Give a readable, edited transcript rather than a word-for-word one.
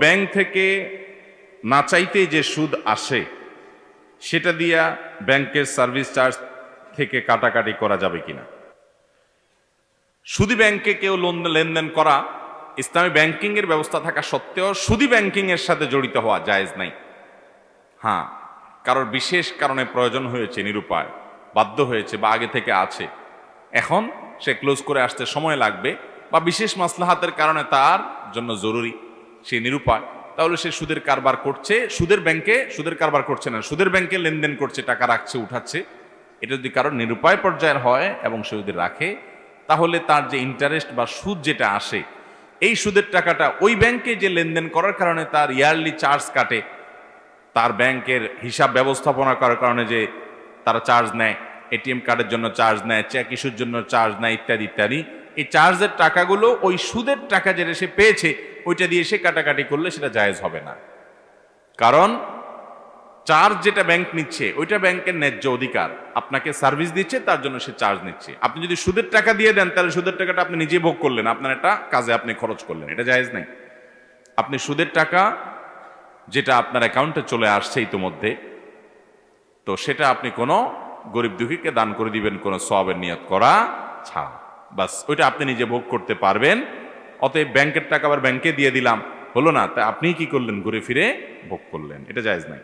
Bank থেকে না চাইতে যে সুদ আসে সেটা দিয়া ব্যাংকের সার্ভিস চার্জ থেকে কাটাকাটি করা যাবে কিনা। সুদি ব্যাংকে কেউ লেনদেন করা ইসলামী ব্যাংকিং এর ব্যবস্থা থাকা সত্ত্বেও সুদি ব্যাংকিং এর সাথে জড়িত হওয়া জায়েজ নাই। হ্যাঁ, কারোর বিশেষ কারণে প্রয়োজন হয়েছে, নিরুপায় বাধ্য হয়েছে বা আগে থেকে আছে, এখন সে ক্লোজ করে আসতে সময় লাগবে বা বিশেষ মাসলাহাতের কারণে তার জন্য জরুরি, সে নিরুপায়, তাহলে সে সুদের কারবার করছে, সুদের ব্যাংকে সুদের কারবার করছে না, সুদের ব্যাংকে লেনদেন করছে, টাকা রাখছে, উঠাচ্ছে। এটা যদি কারোর নিরুপায় পর্যায়ের হয় এবং সে যদি রাখে, তাহলে তার যে ইন্টারেস্ট বা সুদ যেটা আসে, এই সুদের টাকাটা ওই ব্যাংকে যে লেনদেন করার কারণে তার ইয়ারলি চার্জ কাটে, তার ব্যাংকের হিসাব ব্যবস্থাপনা করার কারণে যে তারা চার্জ নেয়, এটিএম কার্ডের জন্য চার্জ নেয়, চেক ইস্যুর জন্য চার্জ নেয়, ইত্যাদি ইত্যাদি, এই চার্জের টাকাগুলো ওই সুদের টাকা যেটা সে পেয়েছে ওইটা দিয়ে সে কাটাকাটি করলে সেটা জায়েজ হবে না। কারণ চার্জ যেটা ব্যাংক নিচ্ছে ওইটা ব্যাংকের ন্যায্য অধিকার, আপনাকে সার্ভিস দিচ্ছে তার জন্য সে চার্জ নিচ্ছে। আপনি যদি সুদের টাকা দিয়ে দেন তাহলে সুদের টাকাটা আপনি নিজে ভোগ করলেন, আপনার একটা কাজে আপনি খরচ করলেন, এটা জায়েজ নাই। আপনি সুদের টাকা যেটা আপনার অ্যাকাউন্টে চলে আসছে ইতিমধ্যে, তো সেটা আপনি কোনো গরিব দুঃখীকে দান করে দিবেন কোনো সওয়াবের নিয়ত করা ছাড়া, বাস ওইটা আপনি নিজে ভোগ করতে পারবেন। অতএব ব্যাংকের টাকা আবার ব্যাংকে দিয়ে দিলাম হলো না, তা আপনি কি করলেন, ঘুরে ফিরে ভোগ করলেন, এটা জায়েজ নাই।